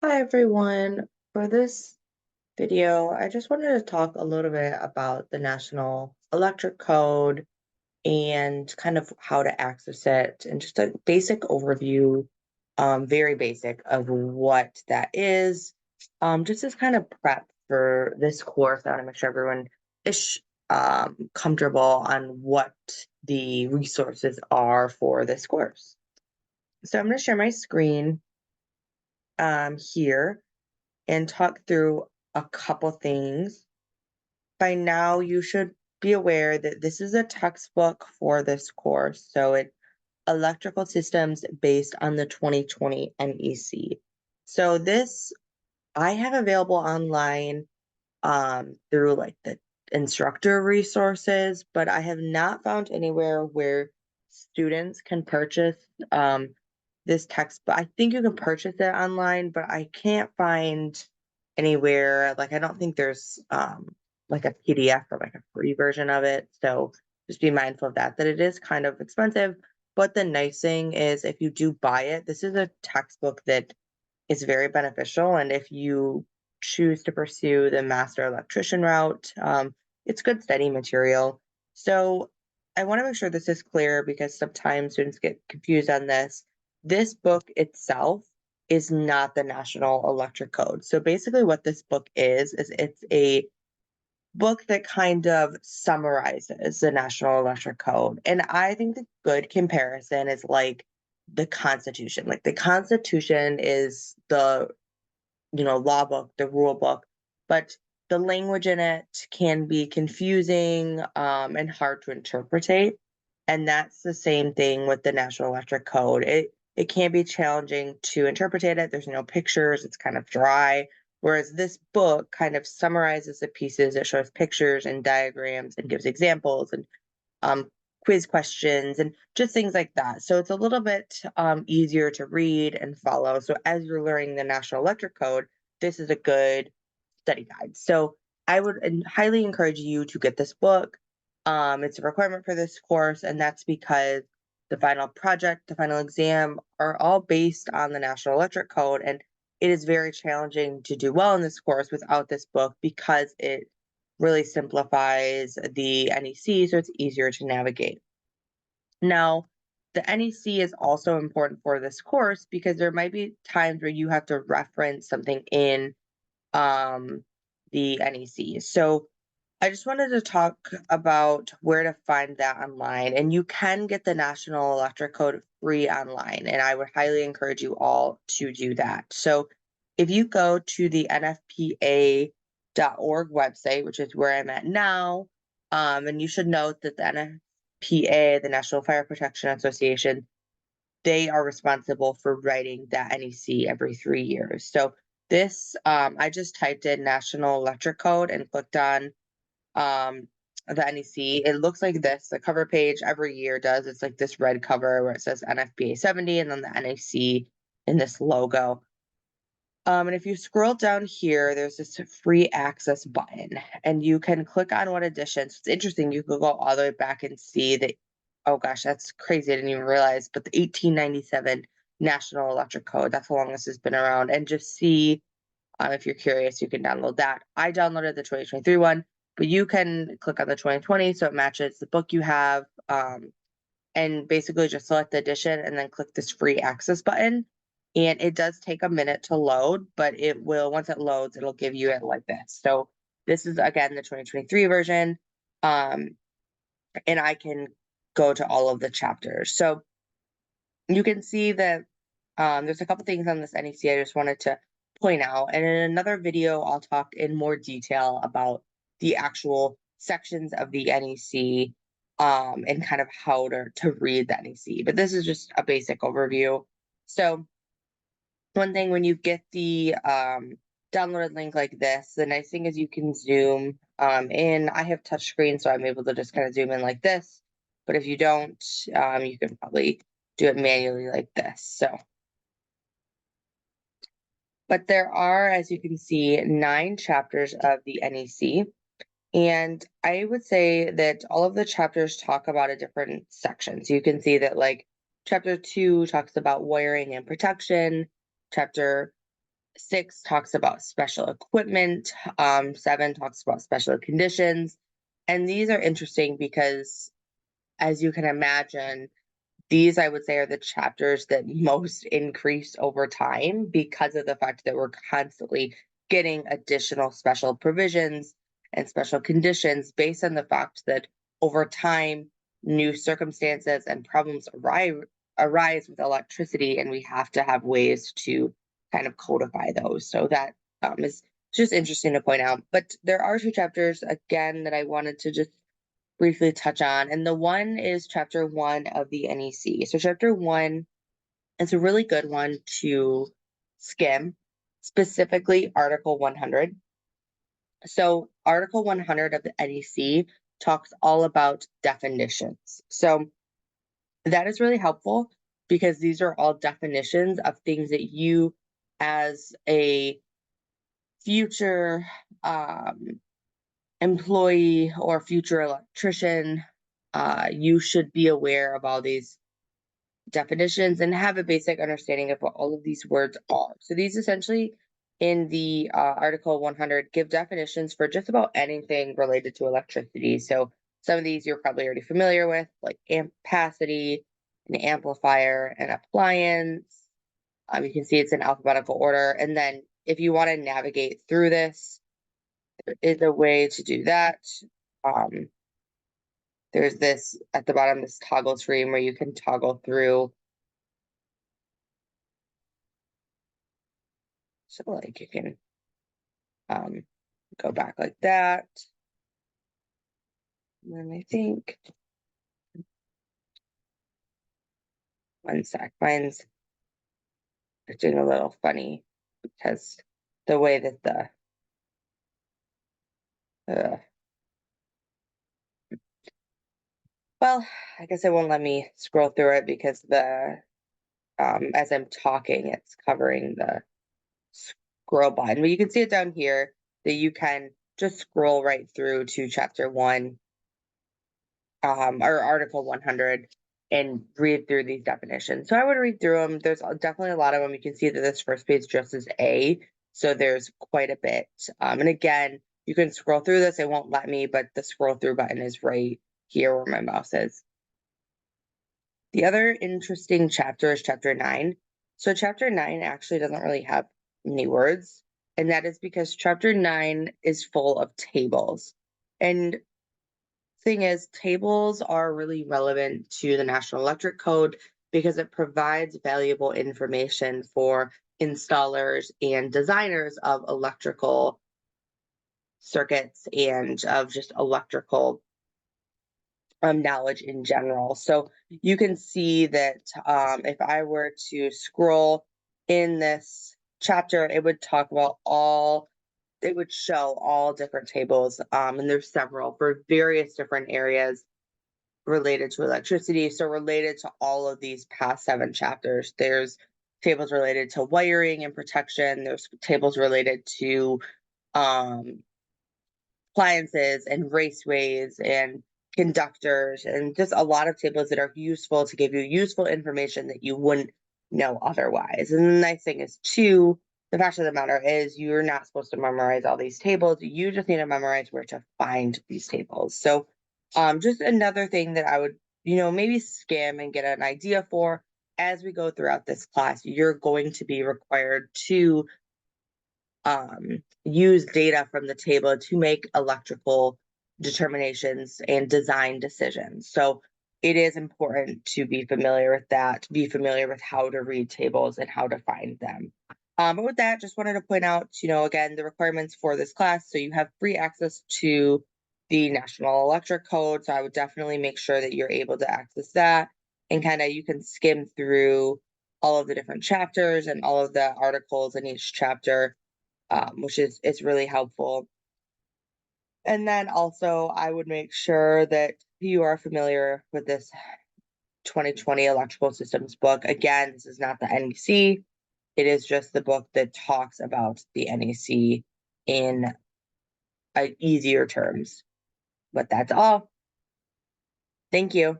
Hi everyone. For this video, I just wanted to talk a little bit about the National Electric Code and kind of how to access it and just a basic overview, very basic of what that is. Just as kind of prep for this course, I want to make sure everyone is comfortable on what the resources are for this course. So I'm going to share my screen here and talk through a couple things. By now, you should be aware that this is a textbook for this course. So it's electrical systems based on the 2020 NEC. So this I have available online through like the instructor resources, but I have not found anywhere where students can purchase this text. But I think you can purchase it online, but I can't find anywhere. Like I don't think there's like a PDF or like a free version of it. So just be mindful of that it is kind of expensive. But the nice thing is if you do buy it, this is a textbook that is very beneficial. And if you choose to pursue the master electrician route, it's good study material. So I want to make sure this is clear because sometimes students get confused on this. This book itself is not the National Electric Code. So basically what this book is it's a book that kind of summarizes the National Electric Code. And I think the good comparison is like the Constitution. Like the Constitution is the, law book, the rule book, but the language in it can be confusing and hard to interpretate. And that's the same thing with the National Electric Code. It can be challenging to interpret it. There's no pictures, it's kind of dry. Whereas this book kind of summarizes the pieces, it shows pictures and diagrams and gives examples and um, quiz questions and just things like that. So it's a little bit easier to read and follow. So as you're learning the National Electric Code, this is a good study guide. So I would highly encourage you to get this book. It's a requirement for this course, and that's because the final project, the final exam are all based on the National Electric Code. And it is very challenging to do well in this course without this book because it really simplifies the NEC, so it's easier to navigate. Now, the NEC is also important for this course because there might be times where you have to reference something in um, the NEC. So I just wanted to talk about where to find that online. And you can get the National Electric Code free online, and I would highly encourage you all to do that. So if you go to the NFPA.org website, which is where I'm at now, and you should note that the NFPA, the National Fire Protection Association, they are responsible for writing that NEC every 3 years. So this, I just typed in National Electric Code and clicked on the NEC. It looks like this. The cover page every year does. It's like this red cover where it says NFPA 70 and then the NEC in this logo. And if you scroll down here, there's this free access button, and you can click on what editions. It's interesting. You could go all the way back and see that. Oh gosh, that's crazy. I didn't even realize. But the 1897 National Electric Code, that's how long this has been around, and just see if you're curious, you can download that. I downloaded the 2023 one, but you can click on the 2020 so it matches the book you have. And basically just select the edition and then click this free access button. And it does take a minute to load, but it will, once it loads, it'll give you it like this. So this is again the 2023 version. And I can go to all of the chapters. So you can see that there's a couple things on this NEC I just wanted to point out. And in another video, I'll talk in more detail about the actual sections of the NEC and kind of how to read the NEC. But this is just a basic overview. So one thing when you get the downloaded link like this, the nice thing is you can zoom in. I have touchscreen, so I'm able to just kind of zoom in like this. But if you don't, you can probably do it manually like this. So but there are, as you can see, 9 chapters of the NEC. And I would say that all of the chapters talk about a different section. So you can see that like chapter 2 talks about wiring and protection. Chapter 6 talks about special equipment, 7 talks about special conditions. And these are interesting because, as you can imagine, these, I would say, are the chapters that most increase over time because of the fact that we're constantly getting additional special provisions and special conditions based on the fact that over time, new circumstances and problems arise with electricity, and we have to have ways to kind of codify those. So that is just interesting to point out. But there are 2 chapters, again, that I wanted to just briefly touch on. And the one is chapter 1 of the NEC. So chapter 1 is a really good one to skim, specifically Article 100. So Article 100 of the NEC talks all about definitions. So that is really helpful because these are all definitions of things that you, as a future employee or future electrician, you should be aware of all these definitions and have a basic understanding of what all of these words are. So these essentially in the Article 100 give definitions for just about anything related to electricity. So some of these you're probably already familiar with, like ampacity, an amplifier, an appliance. You can see it's in alphabetical order. And then if you want to navigate through this, there is a way to do that. There's this at the bottom, this toggle screen where you can toggle through. So like you can go back like that. And then I think, one sec, mine's doing a little funny because the way that well, I guess it won't let me scroll through it because as I'm talking, it's covering the scroll button. But you can see it down here that you can just scroll right through to chapter 1 or Article 100 and read through these definitions. So I would read through them. There's definitely a lot of them. You can see that this first page just says A, so there's quite a bit. And again, you can scroll through this. It won't let me, but the scroll through button is right here where my mouse is. The other interesting chapter is chapter 9. So chapter 9 actually doesn't really have any words, and that is because chapter 9 is full of tables. And thing is, tables are really relevant to the National Electric Code because it provides valuable information for installers and designers of electrical circuits and of just electrical knowledge in general. So you can see that if I were to scroll in this chapter, it would talk about it would show all different tables, and there's several for various different areas related to electricity. So related to all of these past 7 chapters, there's tables related to wiring and protection. There's tables related to appliances and raceways and conductors, and just a lot of tables that are useful to give you useful information that you wouldn't know otherwise. And the nice thing is, too, the fact of the matter is you're not supposed to memorize all these tables. You just need to memorize where to find these tables. So just another thing that I would, maybe skim and get an idea for as we go throughout this class. You're going to be required to use data from the table to make electrical determinations and design decisions. So it is important to be familiar with that, be familiar with how to read tables and how to find them. But with that, just wanted to point out, again, the requirements for this class. So you have free access to the National Electric Code. So I would definitely make sure that you're able to access that, and kind of you can skim through all of the different chapters and all of the articles in each chapter, which is really helpful. And then also I would make sure that you are familiar with this 2020 electrical systems book. Again, this is not the NEC. It is just the book that talks about the NEC in easier terms. But that's all. Thank you.